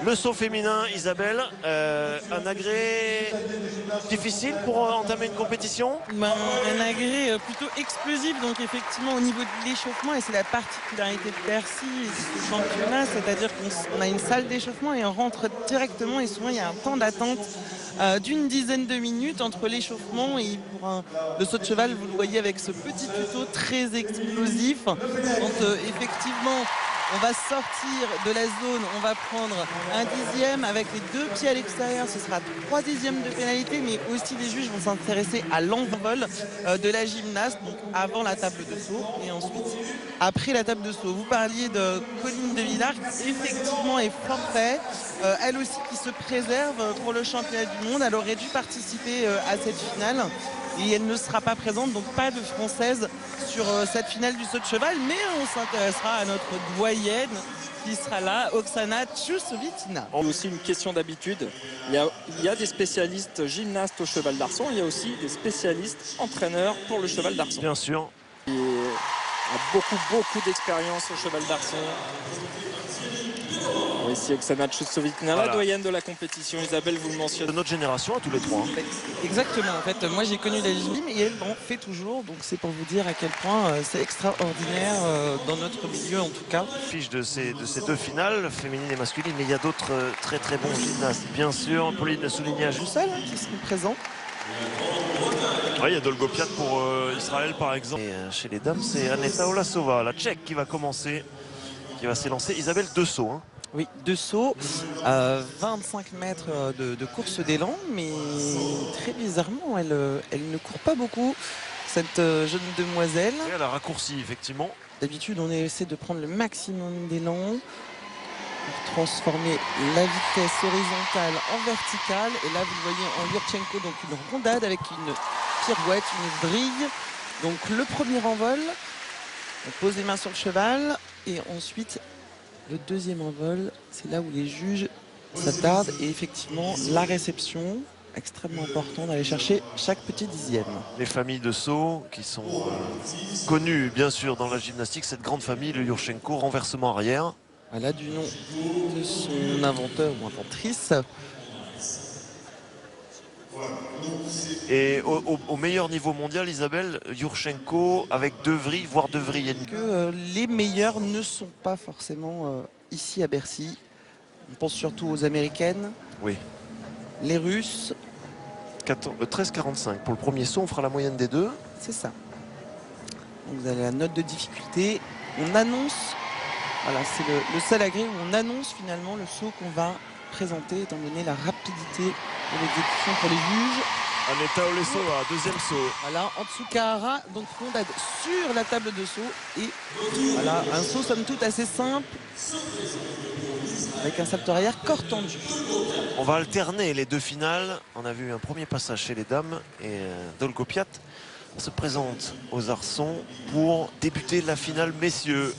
Le saut féminin, Isabelle, un agrès difficile pour entamer une compétition? Un agrès plutôt explosif, donc effectivement au niveau de l'échauffement, et c'est la particularité de Bercy et de ce championnat, c'est-à-dire qu'on a une salle d'échauffement et on rentre directement, et souvent il y a un temps d'attente d'une dizaine de minutes entre l'échauffement et pour le saut de cheval. Vous le voyez avec ce petit tuto très explosif, quand effectivement on va sortir de la zone, on va prendre un dixième avec les deux pieds à l'extérieur, ce sera 3 dixièmes de pénalité, mais aussi les juges vont s'intéresser à l'envol de la gymnaste, donc avant la table de saut et ensuite après la table de saut. Vous parliez de Colline de Villars, qui effectivement est forfait, elle aussi qui se préserve pour le championnat du monde. Elle aurait dû participer à cette finale et elle ne sera pas présente, donc pas de française sur cette finale du saut de cheval, mais on s'intéressera à notre doyenne qui sera là, Oksana Tchousovitina. Aussi une question d'habitude, il y a des spécialistes gymnastes au cheval d'arçon, il y a aussi des spécialistes entraîneurs pour le cheval d'arçon. Bien sûr. Il a beaucoup d'expérience au cheval d'arçon. Ici Oksana Tchousovitina, voilà, la doyenne de la compétition. Isabelle, vous le mentionnez. De notre génération à tous les trois. Exactement, en fait, moi j'ai connu la gym et elle en fait toujours, donc c'est pour vous dire à quel point c'est extraordinaire dans notre milieu en tout cas. Fiche de ces deux finales, féminine et masculine, mais il y a d'autres très bons gymnastes. Bien sûr, Pauline soulignait Jussel qui seront présents. Oui, il y a Dolgopiat pour Israël par exemple. Et chez les dames, c'est Aneta Olasova, la Tchèque, qui va commencer, qui va s'élancer. Isabelle, 2 sauts. Hein. Oui, 2 sauts, 25 mètres de course d'élan, mais très bizarrement, elle ne court pas beaucoup, cette jeune demoiselle. Et elle a raccourci, effectivement. D'habitude, on essaie de prendre le maximum d'élan pour transformer la vitesse horizontale en verticale. Et là, vous le voyez en Yurchenko, donc une rondade avec une pirouette, une vrille. Donc le premier envol, on pose les mains sur le cheval et ensuite le deuxième envol, c'est là où les juges s'attardent et effectivement la réception, extrêmement important d'aller chercher chaque petit dixième. Les familles de sauts qui sont connues bien sûr dans la gymnastique, cette grande famille, le Yurchenko, renversement arrière. Voilà du nom de son inventeur ou inventrice. Et au meilleur niveau mondial, Isabelle, Yurchenko avec 2 vrilles, voire 2 vrilles et demie. Que les meilleurs ne sont pas forcément ici à Bercy. On pense surtout aux Américaines. Oui. Les Russes. 13,45 pour le premier saut, on fera la moyenne des deux. C'est ça. Donc vous avez la note de difficulté. On annonce, voilà, c'est le seul agrès où on annonce finalement le saut qu'on va présenter, étant donné la rapidité de l'exécution pour les juges. Aneta Olesova, deuxième saut. Voilà, Antsukahara, donc rondade sur la table de saut. Et voilà, un saut somme toute assez simple, avec un salto arrière corps tendu. On va alterner les deux finales. On a vu un premier passage chez les dames et Dolgopiat se présente aux arçons pour débuter la finale messieurs.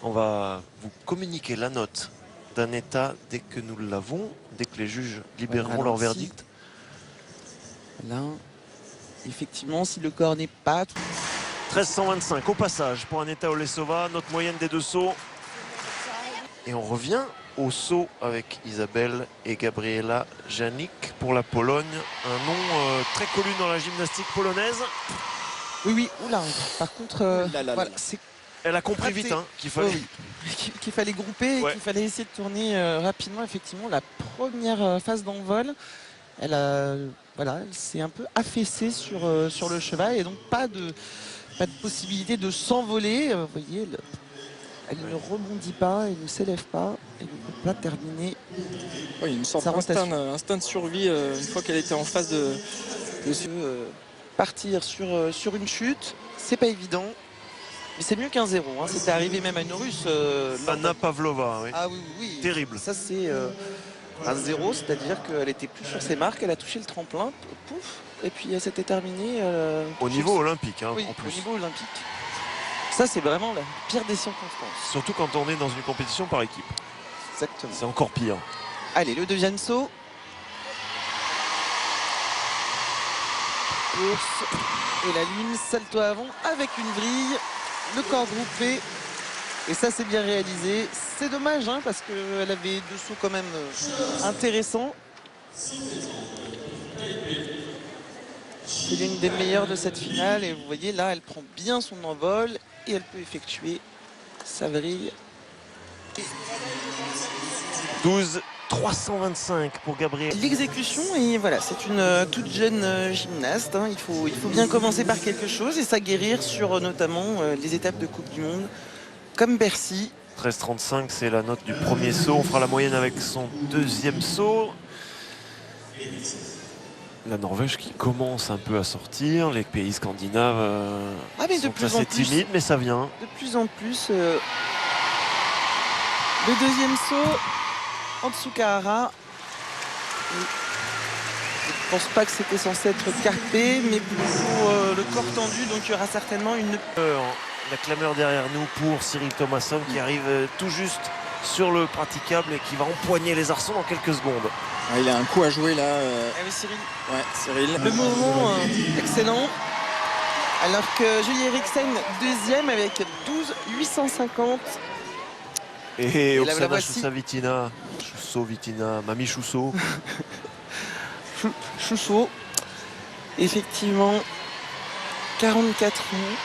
On va vous communiquer la note d'Aneta dès que nous l'avons, dès que les juges libéreront leur verdict. Là, effectivement, si le corps n'est pas... 13,125 au passage pour Aneta Olesova, notre moyenne des 2 sauts. Et on revient au saut avec Isabelle et Gabriela Janik pour la Pologne. Un nom très connu dans la gymnastique polonaise. Oui, oula. Par contre, voilà, c'est... Elle a compris vite qu'il fallait... qu'il fallait grouper et qu'il fallait essayer de tourner rapidement. Effectivement, la première phase d'envol, elle s'est un peu affaissée sur le cheval et donc pas de possibilité de s'envoler. Vous voyez, elle ne rebondit pas, elle ne s'élève pas, elle ne peut pas terminer. Oui, une sorte d'instinct de survie une fois qu'elle était en phase de partir sur une chute, c'est pas évident. Mais c'est mieux qu'un 0. Hein. C'était arrivé même à une Russe. Anna Pavlova, oui. Ah oui. Terrible. Ça, c'est un 0, c'est-à-dire qu'elle était plus sur ses marques, elle a touché le tremplin, pouf, et puis elle s'était terminée. Au niveau olympique, hein, oui, en plus. Au niveau olympique. Ça, c'est vraiment la pire des circonstances. Surtout quand on est dans une compétition par équipe. Exactement. C'est encore pire. Allez, le deuxième saut. Course et la lune, salto avant avec une vrille. Le corps groupé Et ça, c'est bien réalisé. C'est dommage, hein, parce qu'elle avait deux sauts quand même intéressants. C'est l'une des meilleures de cette finale. Et vous voyez, là, elle prend bien son envol et elle peut effectuer sa vrille. 12,325 pour Gabriel. L'exécution, et voilà, c'est une toute jeune gymnaste. Hein. Il faut bien commencer par quelque chose et s'aguerrir sur notamment les étapes de Coupe du Monde, comme Bercy. 13,35, c'est la note du premier saut. On fera la moyenne avec son deuxième saut. La Norvège qui commence un peu à sortir. Les pays scandinaves mais sont assez timides, mais ça vient. De plus en plus. Le deuxième saut en Tsukahara. Je ne pense pas que c'était censé être carpé, mais plutôt le corps tendu. Donc il y aura certainement une... La clameur derrière nous pour Cyril Thomasson qui arrive tout juste sur le praticable et qui va empoigner les arçons dans quelques secondes. Ah, il a un coup à jouer là. oui, Cyril. Ouais, Cyril. Le mouvement excellent. Alors que Julie Eriksen deuxième avec 12,850. Et Oksana voici. Choussa-Vitina, Chousso-Vitina, Mamie Chousso. Chousso. Effectivement, 44 ans.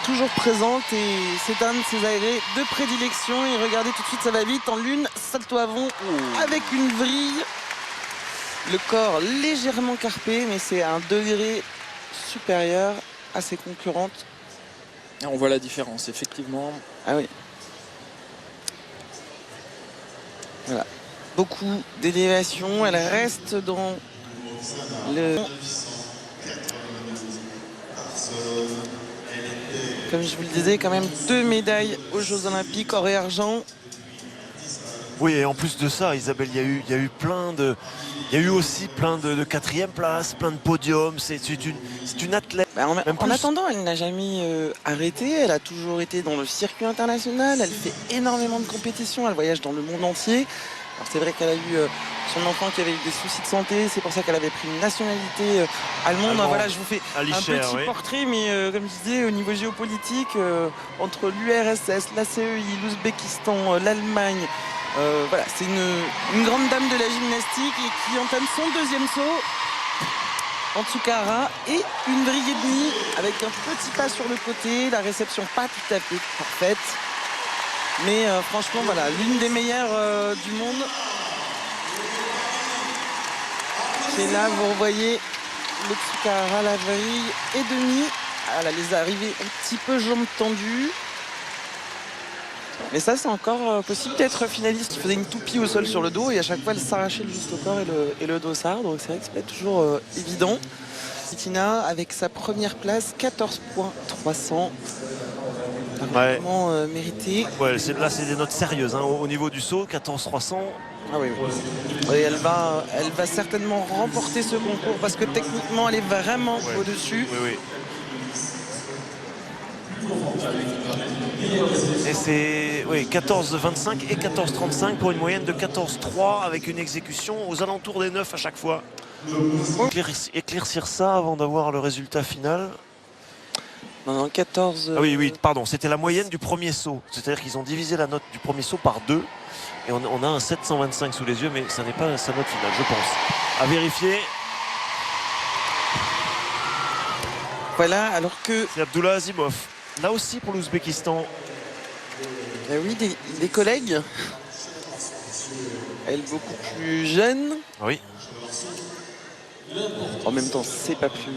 Toujours présente et c'est un de ses agrès de prédilection. Et regardez tout de suite, ça va vite en lune, salto avant avec une vrille. Le corps légèrement carpé, mais c'est un degré supérieur à ses concurrentes. On voit la différence, effectivement. Ah oui. Voilà. Beaucoup d'élévation. Elle reste dans le... Comme je vous le disais, quand même 2 médailles aux Jeux Olympiques, or et argent. Oui, et en plus de ça, Isabelle, il y a eu aussi plein de quatrième place, plein de podiums. C'est une athlète. En attendant, elle n'a jamais arrêté. Elle a toujours été dans le circuit international. Elle fait énormément de compétitions. Elle voyage dans le monde entier. Alors c'est vrai qu'elle a eu son enfant qui avait eu des soucis de santé. C'est pour ça qu'elle avait pris une nationalité allemande. Voilà, je vous fais un petit portrait, mais comme je disais, au niveau géopolitique, entre l'URSS, la CEI, l'Ouzbékistan, l'Allemagne, voilà, c'est une grande dame de la gymnastique et qui entame son deuxième saut en Tsukahara et une vrille et demie avec un petit pas sur le côté. La réception pas tout à fait parfaite. Mais franchement, voilà, l'une des meilleures du monde. Et là, vous voyez le Tsukahara, la vrille et demi. Elle a les arrivées un petit peu jambes tendues. Mais ça, c'est encore possible d'être finaliste. Il faisait une toupie au sol sur le dos et à chaque fois, elle s'arrachait le juste au corps et le dossard. Donc c'est vrai que c'est pas toujours évident. Tina avec sa première place, 14,300. Vraiment mérité. Ouais, là, c'est des notes sérieuses. Hein. Au niveau du saut, 14,300. Ah oui. Et elle va certainement remporter ce concours parce que techniquement, elle est vraiment au-dessus. Oui. Et c'est 14,25 et 14,35 pour une moyenne de 14,3 avec une exécution aux alentours des 9 à chaque fois. Éclaircir ça avant d'avoir le résultat final. Non, 14... Ah oui, pardon, c'était la moyenne du premier saut. C'est-à-dire qu'ils ont divisé la note du premier saut par 2. Et on a un 725 sous les yeux, mais ça n'est pas sa note finale, je pense. À vérifier. Voilà, alors que... C'est Abdullah Azimov. Là aussi pour l'Ouzbékistan. Oui, des collègues. Elle beaucoup plus jeune. Oui. En même temps, c'est pas plus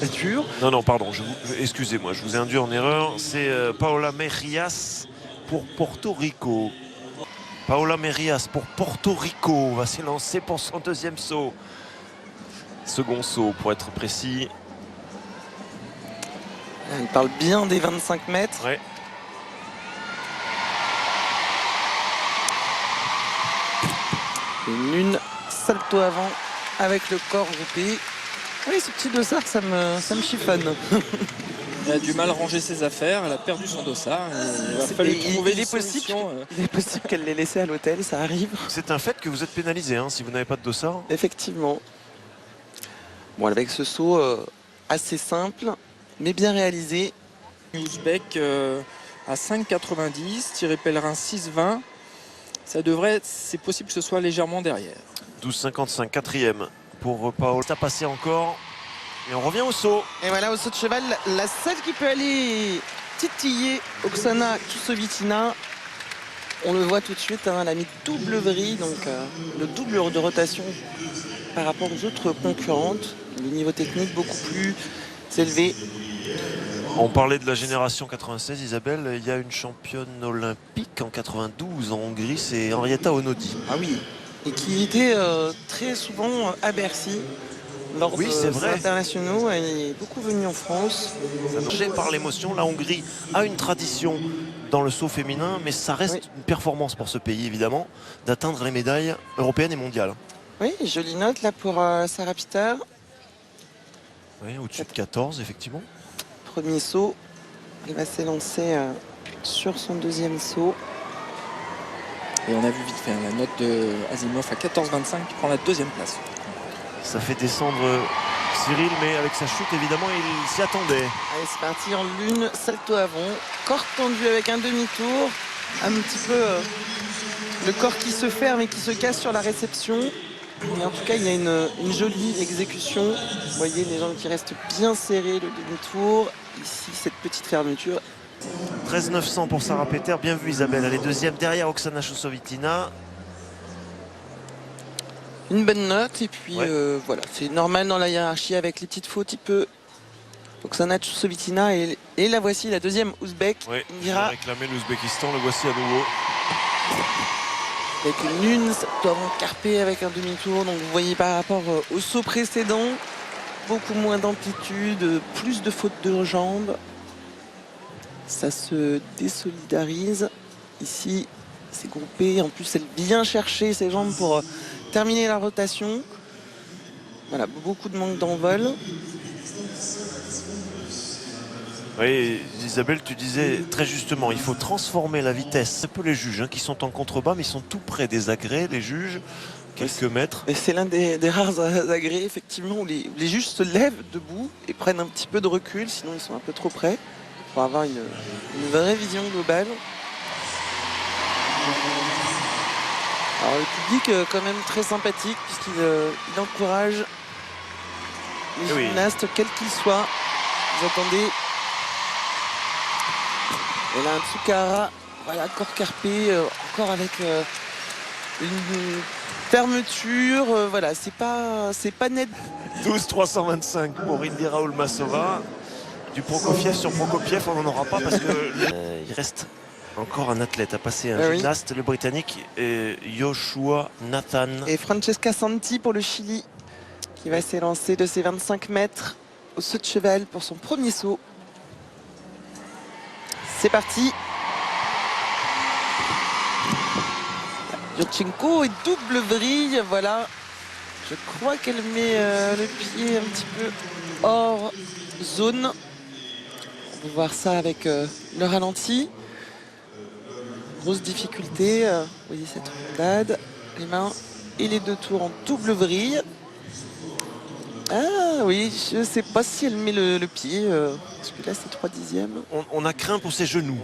dur. Non, pardon, excusez-moi, je vous ai induit en erreur. C'est Paola Mejias pour Porto Rico. Paola Mejias pour Porto Rico va s'élancer pour son deuxième saut. Second saut, pour être précis. Elle parle bien des 25 mètres. Ouais. Une salto avant avec le corps groupé. Oui, ce petit dossard, ça me chiffonne. Elle a du mal à ranger ses affaires, elle a perdu son dossard. Il a fallu trouver des solutions. Il est possible qu'elle l'ait laissé à l'hôtel, ça arrive. C'est un fait que vous êtes pénalisé si vous n'avez pas de dossard. Effectivement. Bon, avec ce saut assez simple, mais bien réalisé. Ouzbek à 5,90. Thierry Pellerin 6,20. C'est possible que ce soit légèrement derrière. 12,55, quatrième pour Paolo. Ça passé encore. Et on revient au saut. Et voilà, au saut de cheval, la seule qui peut aller titiller Oksana Chusovitina. On le voit tout de suite, hein, elle a mis double vrille, donc le double de rotation par rapport aux autres concurrentes. Le niveau technique beaucoup plus élevé. On parlait de la génération 96, Isabelle. Il y a une championne olympique en 92 en Hongrie, c'est Henrietta Onodi. Ah oui, et qui était très souvent à Bercy lors Oui, c'est vrai. internationaux. Elle est beaucoup venue en France. Ça par l'émotion, la Hongrie a une tradition dans le saut féminin, mais ça reste une performance pour ce pays, évidemment, d'atteindre les médailles européennes et mondiales. Oui, jolie note là pour Sarah Pieter. Oui, au-dessus de 14, effectivement. Premier saut, elle va s'élancer sur son deuxième saut. Et on a vu vite fait la note de Asimov à 14,25 qui prend la deuxième place. Ça fait descendre Cyril, mais avec sa chute, évidemment, il s'y attendait. Allez, c'est parti en lune, salto avant, corps tendu avec un demi-tour, un petit peu le corps qui se ferme et qui se casse sur la réception. Mais en tout cas, il y a une jolie exécution. Vous voyez les jambes qui restent bien serrées, le demi-tour. Ici, cette petite fermeture. 13,900 pour Sarah Pieter. Bien vu, Isabelle. Elle est deuxième derrière Oksana Chusovitina. Une bonne note. Et puis, voilà, c'est normal dans la hiérarchie avec les petites fautes. Il peut Oksana Chusovitina et la voici, la deuxième ouzbek. Oui, il a réclamé l'Ouzbékistan. Le voici à nouveau. Avec une lune, salto avant carpé avec un demi-tour. Donc vous voyez par rapport au saut précédent, beaucoup moins d'amplitude, plus de fautes de jambes. Ça se désolidarise. Ici, c'est groupé. En plus, elle vient chercher ses jambes pour terminer la rotation. Voilà, beaucoup de manque d'envol. Oui, Isabelle, tu disais très justement, il faut transformer la vitesse. C'est un peu les juges qui sont en contrebas, mais ils sont tout près des agrès, les juges, quelques mètres. Et c'est l'un des rares agrès, effectivement, où les juges se lèvent debout et prennent un petit peu de recul, sinon ils sont un peu trop près, pour avoir une vraie vision globale. Alors le public, quand même très sympathique, puisqu'il encourage les gymnastes, quels qu'ils soient. Vous entendez. Et là, un Tsukahara, voilà, corps carpé, encore avec une fermeture. Voilà, c'est pas net. 12,325 pour Indira Olmasova. Du Prokofiev sur Prokofiev, on n'en aura pas parce que il reste encore un athlète à passer, un gymnaste, le Britannique, Joshua Nathan. Et Francesca Santi pour le Chili, qui va s'élancer de ses 25 mètres au saut de cheval pour son premier saut. C'est parti. Yurchenko et double vrille, voilà. Je crois qu'elle met le pied un petit peu hors zone. On peut voir ça avec le ralenti. Grosse difficulté. Vous voyez cette rondade, les mains et les deux tours en double vrille. Ah oui, je ne sais pas si elle met le pied, parce que là c'est 3 dixièmes. On a craint pour ses genoux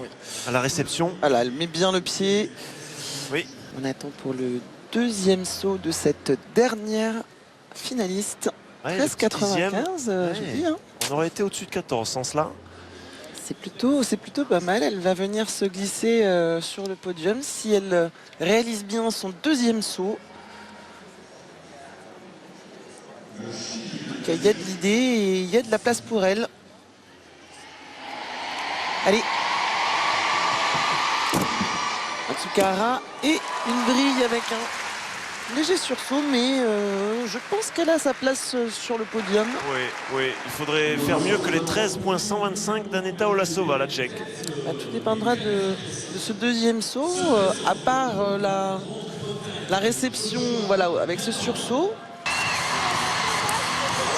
à la réception. Voilà, elle met bien le pied. Oui. On attend pour le deuxième saut de cette dernière finaliste. 13,95, j'ai dit. Hein. On aurait été au-dessus de 14 sans cela. C'est plutôt pas mal. Elle va venir se glisser sur le podium si elle réalise bien son deuxième saut. Il y a de l'idée et il y a de la place pour elle. Allez. Un Tsukahara et une vrille avec un léger sursaut, mais je pense qu'elle a sa place sur le podium. Oui, il faudrait faire mieux que les 13,125 d'Aneta Olasova, la Tchèque. Tout dépendra de ce deuxième saut, à part la réception, voilà, avec ce sursaut.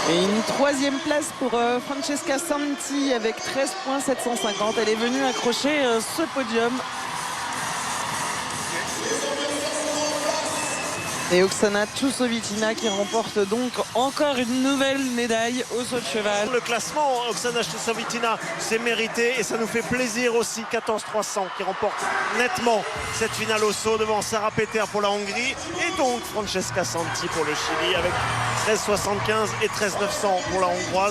Et une troisième place pour Francesca Santi avec 13,750. Elle est venue accrocher ce podium. Et Oksana Chusovitina qui remporte donc encore une nouvelle médaille au saut de cheval. Le classement, Oksana Chusovitina, c'est mérité et ça nous fait plaisir aussi. 14-300 qui remporte nettement cette finale au saut devant Sarah Peter pour la Hongrie et donc Francesca Santi pour le Chili avec 13-75 et 13-900 pour la Hongroise.